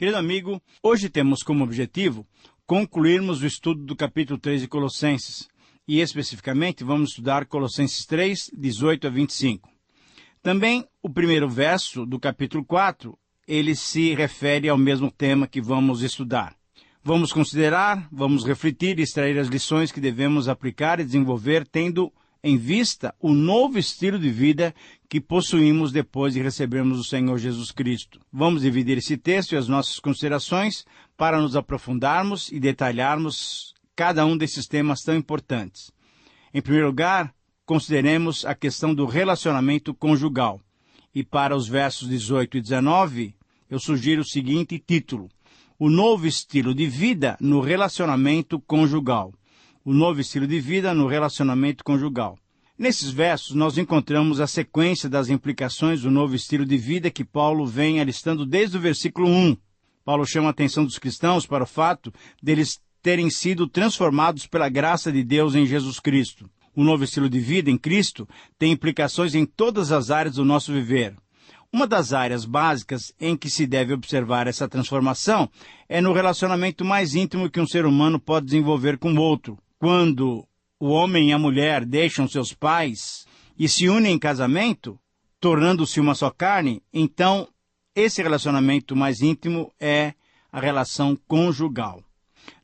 Querido amigo, hoje temos como objetivo concluirmos o estudo do capítulo 3 de Colossenses, e especificamente vamos estudar Colossenses 3, 18 a 25. Também o primeiro verso do capítulo 4, ele se refere ao mesmo tema que vamos estudar. Vamos considerar, vamos refletir e extrair as lições que devemos aplicar e desenvolver, tendo em vista o novo estilo de vida que possuímos depois de recebermos o Senhor Jesus Cristo. Vamos dividir esse texto e as nossas considerações para nos aprofundarmos e detalharmos cada um desses temas tão importantes. Em primeiro lugar, consideremos a questão do relacionamento conjugal. E para os versos 18 e 19, eu sugiro o seguinte título: O novo estilo de vida no relacionamento conjugal. O novo estilo de vida no relacionamento conjugal. Nesses versos, nós encontramos a sequência das implicações do novo estilo de vida que Paulo vem alistando desde o versículo 1. Paulo chama a atenção dos cristãos para o fato deles terem sido transformados pela graça de Deus em Jesus Cristo. O novo estilo de vida em Cristo tem implicações em todas as áreas do nosso viver. Uma das áreas básicas em que se deve observar essa transformação é no relacionamento mais íntimo que um ser humano pode desenvolver com o outro. Quando o homem e a mulher deixam seus pais e se unem em casamento, tornando-se uma só carne, então esse relacionamento mais íntimo é a relação conjugal.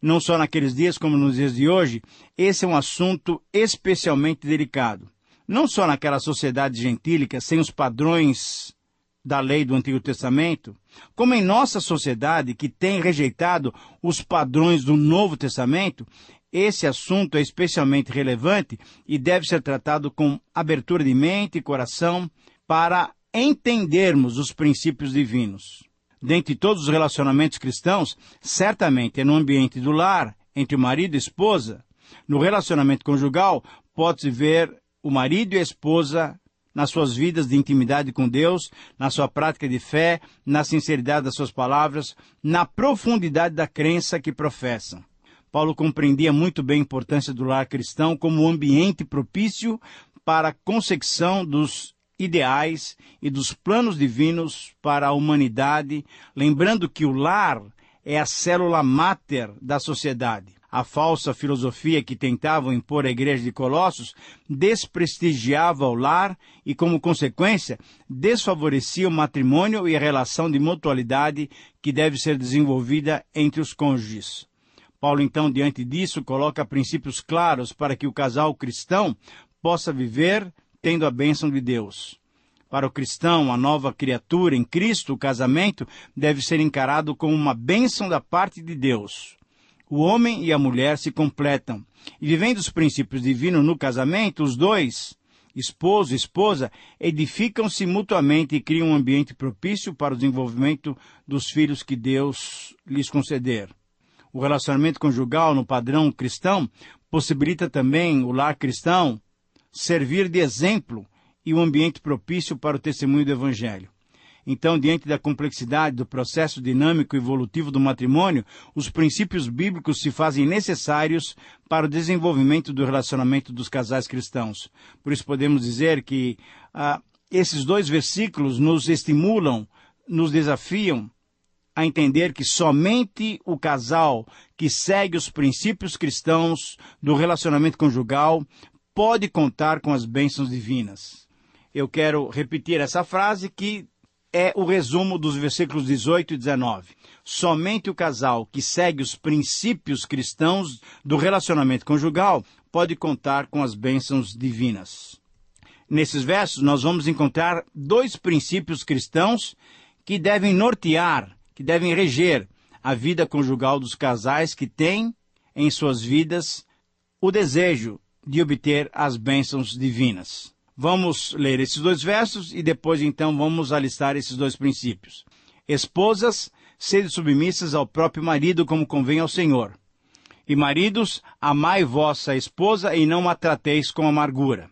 Não só naqueles dias como nos dias de hoje, esse é um assunto especialmente delicado. Não só naquela sociedade gentílica, sem os padrões da lei do Antigo Testamento, como em nossa sociedade que tem rejeitado os padrões do Novo Testamento, esse assunto é especialmente relevante e deve ser tratado com abertura de mente e coração para entendermos os princípios divinos. Dentre todos os relacionamentos cristãos, certamente é no ambiente do lar, entre o marido e a esposa. No relacionamento conjugal, pode-se ver o marido e a esposa nas suas vidas de intimidade com Deus, na sua prática de fé, na sinceridade das suas palavras, na profundidade da crença que professam. Paulo compreendia muito bem a importância do lar cristão como um ambiente propício para a consecução dos ideais e dos planos divinos para a humanidade, lembrando que o lar é a célula máter da sociedade. A falsa filosofia que tentava impor à igreja de Colossos desprestigiava o lar e, como consequência, desfavorecia o matrimônio e a relação de mutualidade que deve ser desenvolvida entre os cônjuges. Paulo, então, diante disso, coloca princípios claros para que o casal cristão possa viver tendo a bênção de Deus. Para o cristão, a nova criatura em Cristo, o casamento deve ser encarado como uma bênção da parte de Deus. O homem e a mulher se completam, e vivendo os princípios divinos no casamento, os dois, esposo e esposa, edificam-se mutuamente e criam um ambiente propício para o desenvolvimento dos filhos que Deus lhes conceder. O relacionamento conjugal no padrão cristão possibilita também o lar cristão servir de exemplo e um ambiente propício para o testemunho do Evangelho. Então, diante da complexidade do processo dinâmico e evolutivo do matrimônio, os princípios bíblicos se fazem necessários para o desenvolvimento do relacionamento dos casais cristãos. Por isso podemos dizer que esses dois versículos nos estimulam, nos desafiam a entender que somente o casal que segue os princípios cristãos do relacionamento conjugal pode contar com as bênçãos divinas. Eu quero repetir essa frase que é o resumo dos versículos 18 e 19. Somente o casal que segue os princípios cristãos do relacionamento conjugal pode contar com as bênçãos divinas. Nesses versos, nós vamos encontrar dois princípios cristãos que devem nortear, que devem reger a vida conjugal dos casais que têm em suas vidas o desejo de obter as bênçãos divinas. Vamos ler esses dois versos e depois, então, vamos alistar esses dois princípios. Esposas, sede submissas ao próprio marido como convém ao Senhor. E maridos, amai vossa esposa e não a trateis com amargura.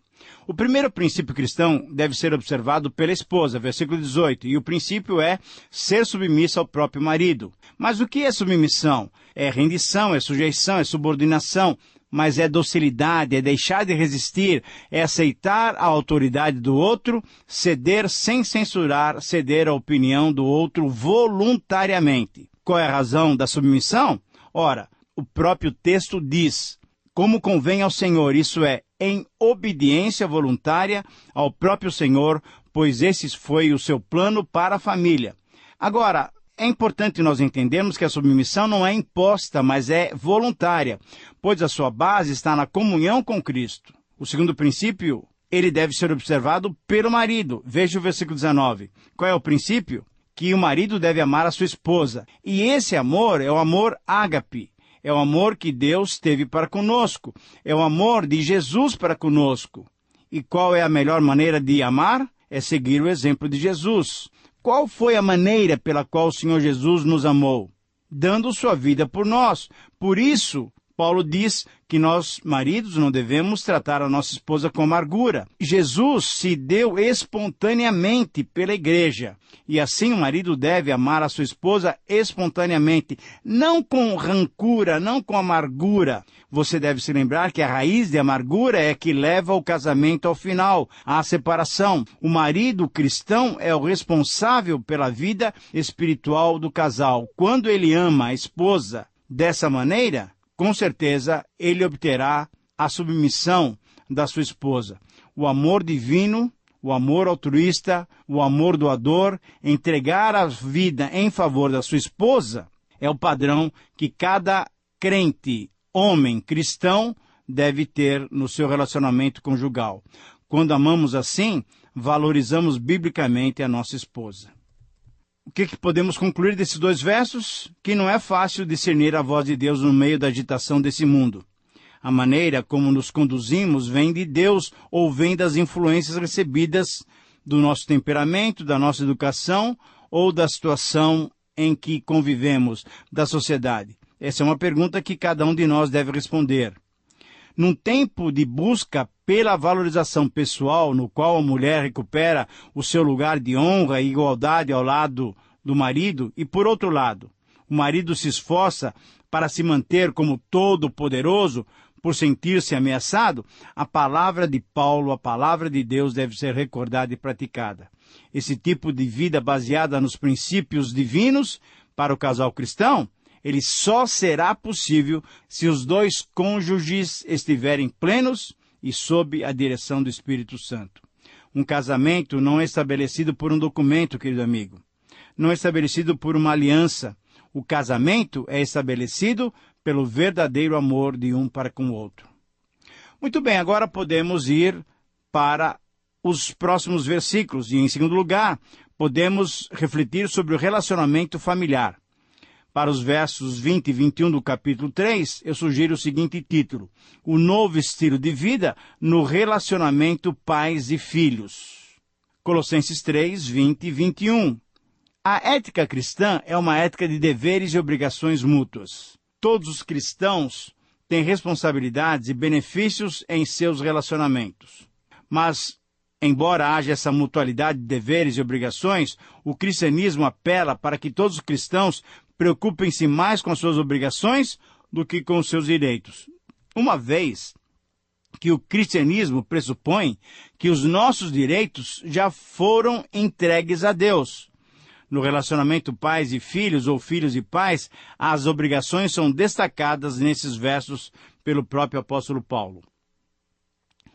O primeiro princípio cristão deve ser observado pela esposa, versículo 18, e o princípio é ser submissa ao próprio marido. Mas o que é submissão? É rendição, é sujeição, é subordinação, mas é docilidade, é deixar de resistir, é aceitar a autoridade do outro, ceder sem censurar, ceder à opinião do outro voluntariamente. Qual é a razão da submissão? Ora, o próprio texto diz: como convém ao Senhor, isso é, em obediência voluntária ao próprio Senhor, pois esse foi o seu plano para a família. Agora, é importante nós entendermos que a submissão não é imposta, mas é voluntária, pois a sua base está na comunhão com Cristo. O segundo princípio, ele deve ser observado pelo marido. Veja o versículo 19. Qual é o princípio? Que o marido deve amar a sua esposa. E esse amor é o amor ágape. É o amor que Deus teve para conosco. É o amor de Jesus para conosco. E qual é a melhor maneira de amar? É seguir o exemplo de Jesus. Qual foi a maneira pela qual o Senhor Jesus nos amou? Dando sua vida por nós. Por isso, Paulo diz que nós, maridos, não devemos tratar a nossa esposa com amargura. Jesus se deu espontaneamente pela igreja. E assim o marido deve amar a sua esposa espontaneamente, não com rancura, não com amargura. Você deve se lembrar que a raiz de amargura é que leva o casamento ao final, à separação. O marido cristão é o responsável pela vida espiritual do casal. Quando ele ama a esposa dessa maneira, com certeza ele obterá a submissão da sua esposa. O amor divino, o amor altruísta, o amor doador, entregar a vida em favor da sua esposa, é o padrão que cada crente, homem cristão, deve ter no seu relacionamento conjugal. Quando amamos assim, valorizamos biblicamente a nossa esposa. O que podemos concluir desses dois versos? Que não é fácil discernir a voz de Deus no meio da agitação desse mundo. A maneira como nos conduzimos vem de Deus ou vem das influências recebidas do nosso temperamento, da nossa educação ou da situação em que convivemos, da sociedade? Essa é uma pergunta que cada um de nós deve responder. Num tempo de busca pela valorização pessoal, no qual a mulher recupera o seu lugar de honra e igualdade ao lado do marido, e por outro lado, o marido se esforça para se manter como todo-poderoso por sentir-se ameaçado, a palavra de Paulo, a palavra de Deus deve ser recordada e praticada. Esse tipo de vida baseada nos princípios divinos para o casal cristão, ele só será possível se os dois cônjuges estiverem plenos e sob a direção do Espírito Santo. Um casamento não é estabelecido por um documento, querido amigo. Não é estabelecido por uma aliança. O casamento é estabelecido pelo verdadeiro amor de um para com o outro. Muito bem, agora podemos ir para os próximos versículos. E, em segundo lugar, podemos refletir sobre o relacionamento familiar. Para os versos 20 e 21 do capítulo 3, eu sugiro o seguinte título: O novo estilo de vida no relacionamento pais e filhos. Colossenses 3, 20 e 21. A ética cristã é uma ética de deveres e obrigações mútuas. Todos os cristãos têm responsabilidades e benefícios em seus relacionamentos. Mas, embora haja essa mutualidade de deveres e obrigações, o cristianismo apela para que todos os cristãos preocupem-se mais com as suas obrigações do que com os seus direitos. Uma vez que o cristianismo pressupõe que os nossos direitos já foram entregues a Deus. No relacionamento pais e filhos ou filhos e pais, as obrigações são destacadas nesses versos pelo próprio apóstolo Paulo.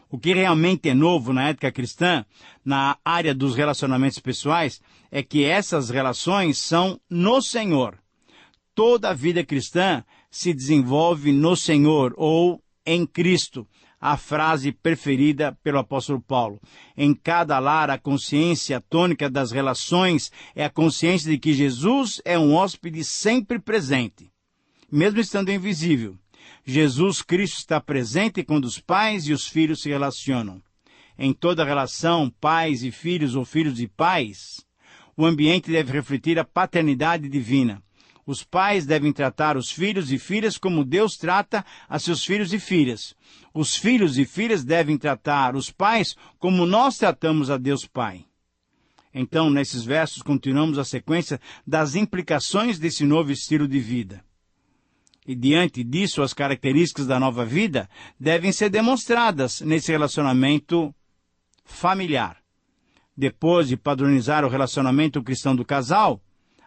O que realmente é novo na ética cristã, na área dos relacionamentos pessoais, é que essas relações são no Senhor. Toda a vida cristã se desenvolve no Senhor ou em Cristo, a frase preferida pelo apóstolo Paulo. Em cada lar, a consciência tônica das relações é a consciência de que Jesus é um hóspede sempre presente, mesmo estando invisível. Jesus Cristo está presente quando os pais e os filhos se relacionam. Em toda relação, pais e filhos ou filhos e pais, o ambiente deve refletir a paternidade divina. Os pais devem tratar os filhos e filhas como Deus trata a seus filhos e filhas. Os filhos e filhas devem tratar os pais como nós tratamos a Deus Pai. Então, nesses versos, continuamos a sequência das implicações desse novo estilo de vida. E diante disso, as características da nova vida devem ser demonstradas nesse relacionamento familiar. Depois de padronizar o relacionamento cristão do casal,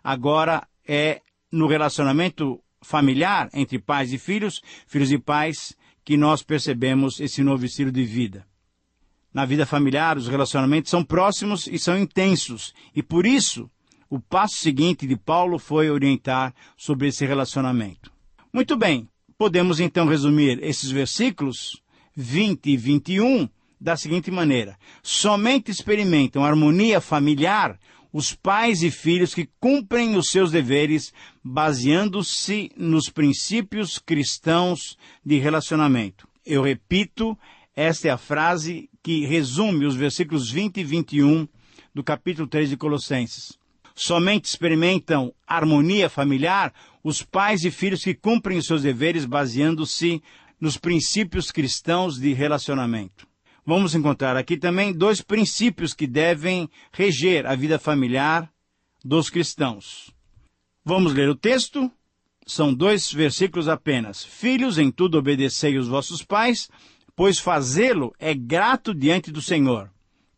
agora é no relacionamento familiar entre pais e filhos, filhos e pais, que nós percebemos esse novo estilo de vida. Na vida familiar, os relacionamentos são próximos e são intensos, e por isso, o passo seguinte de Paulo foi orientar sobre esse relacionamento. Muito bem, podemos então resumir esses versículos 20 e 21 da seguinte maneira: somente experimentam harmonia familiar os pais e filhos que cumprem os seus deveres baseando-se nos princípios cristãos de relacionamento. Eu repito, esta é a frase que resume os versículos 20 e 21 do capítulo 3 de Colossenses. Somente experimentam harmonia familiar os pais e filhos que cumprem os seus deveres baseando-se nos princípios cristãos de relacionamento. Vamos encontrar aqui também dois princípios que devem reger a vida familiar dos cristãos. Vamos ler o texto. São 2 versículos apenas. Filhos, em tudo obedecei os vossos pais, pois fazê-lo é grato diante do Senhor.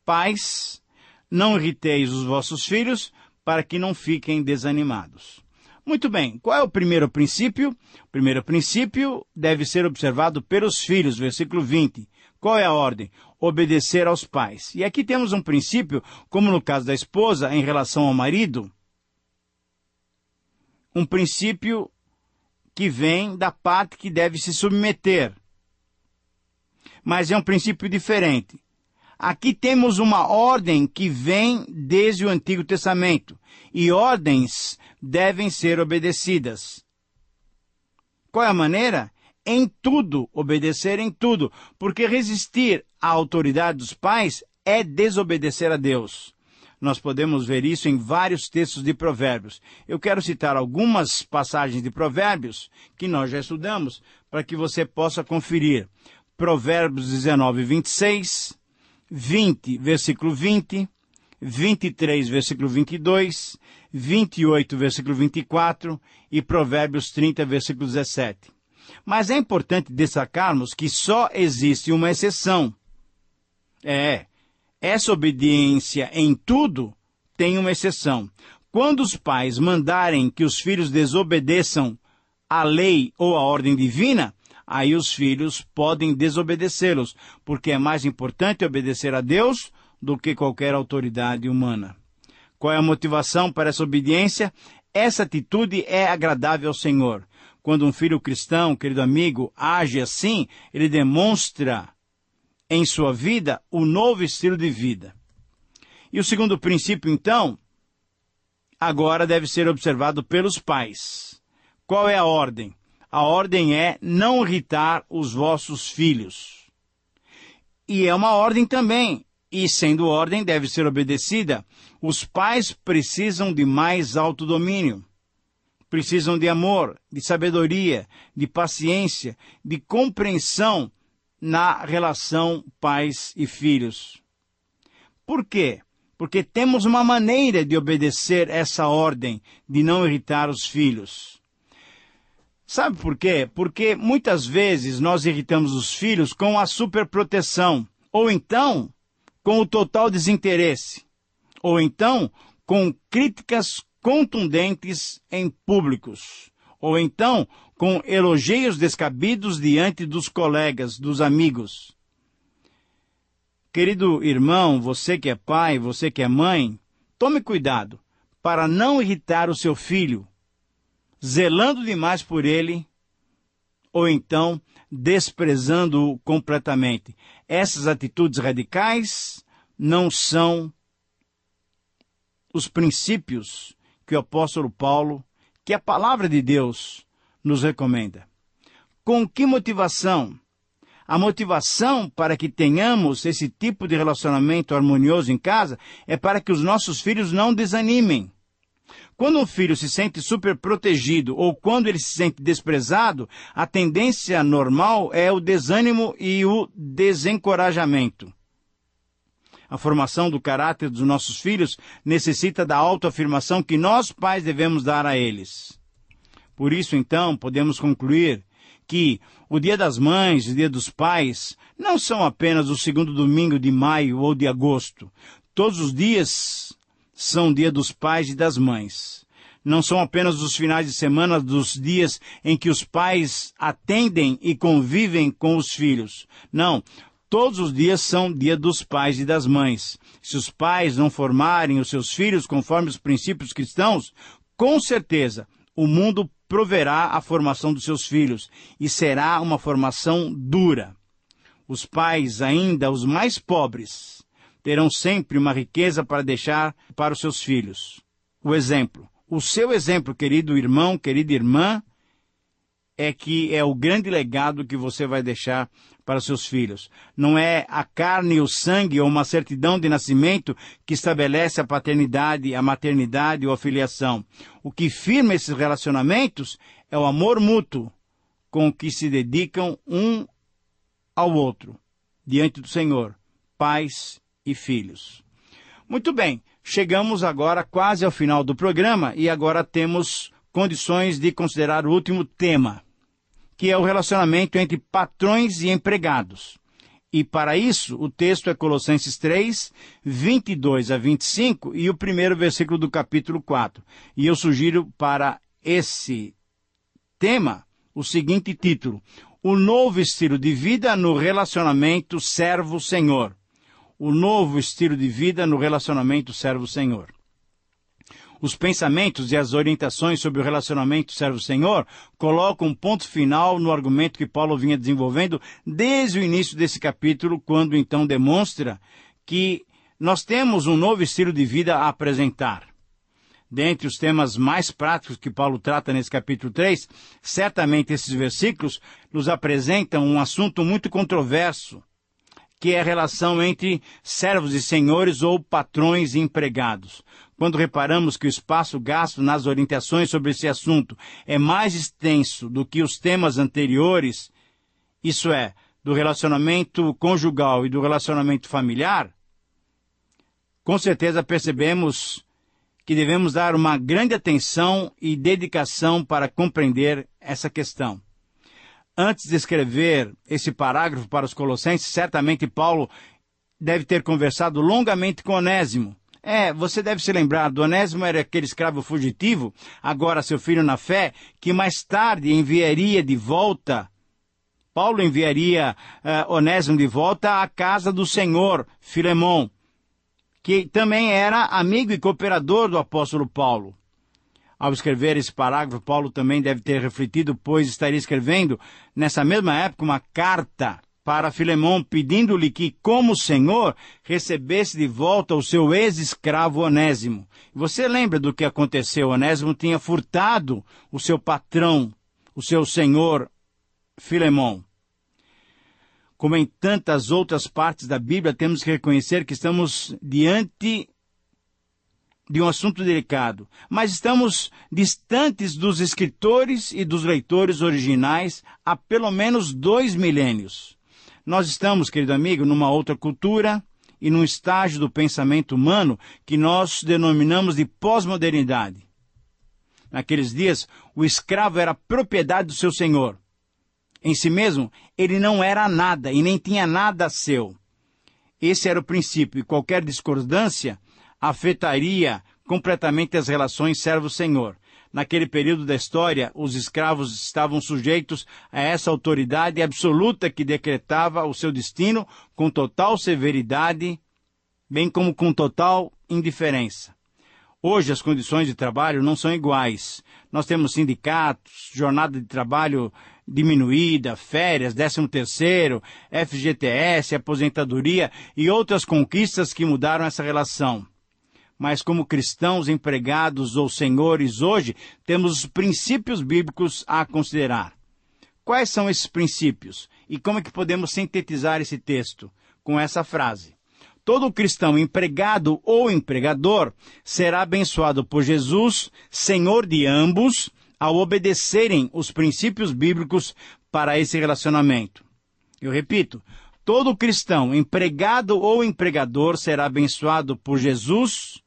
Pais, não irriteis os vossos filhos, para que não fiquem desanimados. Muito bem, qual é o primeiro princípio? O primeiro princípio deve ser observado pelos filhos, versículo 20. Qual é a ordem? Obedecer aos pais. E aqui temos um princípio, como no caso da esposa, em relação ao marido, um princípio que vem da parte que deve se submeter. Mas é um princípio diferente. Aqui temos uma ordem que vem desde o Antigo Testamento, e ordens devem ser obedecidas. Qual é a maneira? Em tudo, obedecer em tudo, porque resistir à autoridade dos pais é desobedecer a Deus. Nós podemos ver isso em vários textos de Provérbios. Eu quero citar algumas passagens de Provérbios que nós já estudamos, para que você possa conferir. Provérbios 19, 26, 20, versículo 20, 23, versículo 22, 28, versículo 24 e Provérbios 30, versículo 17. Mas é importante destacarmos que só existe uma exceção. Essa obediência em tudo tem uma exceção. Quando os pais mandarem que os filhos desobedeçam à lei ou à ordem divina, aí os filhos podem desobedecê-los, porque é mais importante obedecer a Deus do que qualquer autoridade humana. Qual é a motivação para essa obediência? Essa atitude é agradável ao Senhor. Quando um filho cristão, querido amigo, age assim, ele demonstra em sua vida o novo estilo de vida. E o segundo princípio, então, agora deve ser observado pelos pais. Qual é a ordem? A ordem é não irritar os vossos filhos. E é uma ordem também, e sendo ordem deve ser obedecida. Os pais precisam de mais autodomínio. Precisam de amor, de sabedoria, de paciência, de compreensão na relação pais e filhos. Por quê? Porque temos uma maneira de obedecer essa ordem, de não irritar os filhos. Sabe por quê? Porque muitas vezes nós irritamos os filhos com a superproteção, ou então com o total desinteresse, ou então com críticas contundentes em públicos, ou então com elogios descabidos diante dos colegas, dos amigos. Querido irmão, você que é pai, você que é mãe, tome cuidado para não irritar o seu filho, zelando demais por ele, ou então desprezando-o completamente. Essas atitudes radicais não são os princípios que o apóstolo Paulo, que a palavra de Deus nos recomenda. Com que motivação? A motivação para que tenhamos esse tipo de relacionamento harmonioso em casa é para que os nossos filhos não desanimem. Quando um filho se sente superprotegido ou quando ele se sente desprezado, a tendência normal é o desânimo e o desencorajamento. A formação do caráter dos nossos filhos necessita da autoafirmação que nós, pais, devemos dar a eles. Por isso, então, podemos concluir que o Dia das Mães e o Dia dos Pais não são apenas o segundo domingo de maio ou de agosto. Todos os dias são Dia dos Pais e das Mães. Não são apenas os finais de semana dos dias em que os pais atendem e convivem com os filhos. Não, todos os dias são dia dos pais e das mães. Se os pais não formarem os seus filhos conforme os princípios cristãos, com certeza o mundo proverá a formação dos seus filhos e será uma formação dura. Os pais, ainda os mais pobres, terão sempre uma riqueza para deixar para os seus filhos. O exemplo. O seu exemplo, querido irmão, querida irmã, é o grande legado que você vai deixar para os seus filhos. Não é a carne e o sangue ou uma certidão de nascimento que estabelece a paternidade, a maternidade ou a filiação. O que firma esses relacionamentos é o amor mútuo com que se dedicam um ao outro, diante do Senhor, pais e filhos. Muito bem, chegamos agora quase ao final do programa e agora temos condições de considerar o último tema, que é o relacionamento entre patrões e empregados. E para isso, o texto é Colossenses 3, 22 a 25 e o primeiro versículo do capítulo 4. E eu sugiro para esse tema o seguinte título: O novo estilo de vida no relacionamento servo-senhor. O novo estilo de vida no relacionamento servo-senhor. Os pensamentos e as orientações sobre o relacionamento servo-senhor colocam um ponto final no argumento que Paulo vinha desenvolvendo desde o início desse capítulo, quando então demonstra que nós temos um novo estilo de vida a apresentar. Dentre os temas mais práticos que Paulo trata nesse capítulo 3, certamente esses versículos nos apresentam um assunto muito controverso, que é a relação entre servos e senhores ou patrões e empregados. Quando reparamos que o espaço gasto nas orientações sobre esse assunto é mais extenso do que os temas anteriores, isso é, do relacionamento conjugal e do relacionamento familiar, com certeza percebemos que devemos dar uma grande atenção e dedicação para compreender essa questão. Antes de escrever esse parágrafo para os Colossenses, certamente Paulo deve ter conversado longamente com Onésimo. Você deve se lembrar, do Onésimo era aquele escravo fugitivo, agora seu filho na fé, que mais tarde enviaria de volta, Paulo enviaria Onésimo de volta à casa do Senhor, Filemão, que também era amigo e cooperador do apóstolo Paulo. Ao escrever esse parágrafo, Paulo também deve ter refletido, pois estaria escrevendo, nessa mesma época, uma carta para Filemão, pedindo-lhe que, como Senhor, recebesse de volta o seu ex-escravo Onésimo. Você lembra do que aconteceu? Onésimo tinha furtado o seu patrão, o seu senhor Filemão. Como em tantas outras partes da Bíblia, temos que reconhecer que estamos diante de um assunto delicado, mas estamos distantes dos escritores e dos leitores originais há pelo menos 2 milênios. Nós estamos, querido amigo, numa outra cultura e num estágio do pensamento humano que nós denominamos de pós-modernidade. Naqueles dias, o escravo era propriedade do seu senhor. Em si mesmo, ele não era nada e nem tinha nada seu. Esse era o princípio, e qualquer discordância afetaria completamente as relações servo-senhor. Naquele período da história, os escravos estavam sujeitos a essa autoridade absoluta que decretava o seu destino com total severidade, bem como com total indiferença. Hoje as condições de trabalho não são iguais. Nós temos sindicatos, jornada de trabalho diminuída, férias, 13º, FGTS, aposentadoria e outras conquistas que mudaram essa relação. Mas como cristãos, empregados ou senhores hoje, temos os princípios bíblicos a considerar. Quais são esses princípios? E como é que podemos sintetizar esse texto? Com essa frase: todo cristão, empregado ou empregador, será abençoado por Jesus, Senhor de ambos, ao obedecerem os princípios bíblicos para esse relacionamento. Eu repito, todo cristão, empregado ou empregador, será abençoado por Jesus,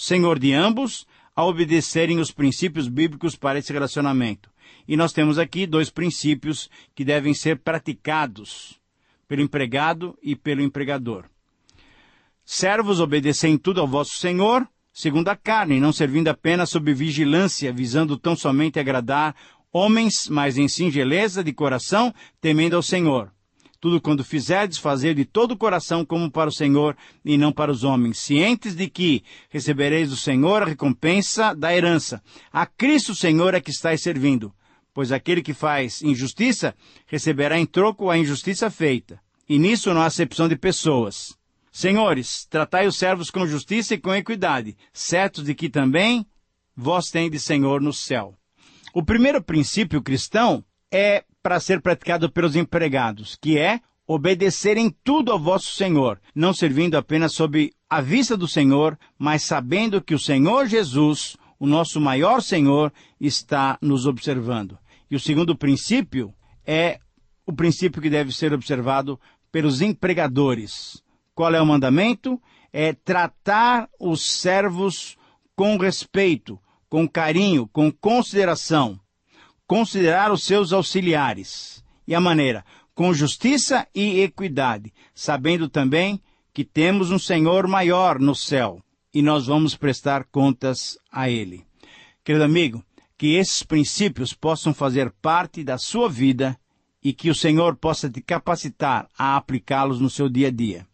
Senhor de ambos, ao obedecerem os princípios bíblicos para esse relacionamento. E nós temos aqui 2 princípios que devem ser praticados pelo empregado e pelo empregador. Servos, obedecem tudo ao vosso Senhor, segundo a carne, não servindo apenas sob vigilância, visando tão somente agradar homens, mas em singeleza de coração, temendo ao Senhor. Tudo quando fizerdes, fazer de todo o coração como para o Senhor e não para os homens, cientes de que recebereis do Senhor a recompensa da herança. A Cristo Senhor é que estáis servindo, pois aquele que faz injustiça receberá em troco a injustiça feita. E nisso não há acepção de pessoas. Senhores, tratai os servos com justiça e com equidade, certos de que também vós tendes Senhor no céu. O primeiro princípio cristão é para ser praticado pelos empregados, que é obedecer em tudo ao vosso Senhor, não servindo apenas sob a vista do Senhor, mas sabendo que o Senhor Jesus, o nosso maior Senhor, está nos observando. E o segundo princípio é o princípio que deve ser observado pelos empregadores. Qual é o mandamento? É tratar os servos com respeito, com carinho, com consideração. Considerar os seus auxiliares. E a maneira? Com justiça e equidade, sabendo também que temos um Senhor maior no céu e nós vamos prestar contas a Ele. Querido amigo, que esses princípios possam fazer parte da sua vida e que o Senhor possa te capacitar a aplicá-los no seu dia a dia.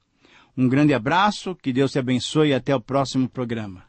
Um grande abraço, que Deus te abençoe e até o próximo programa.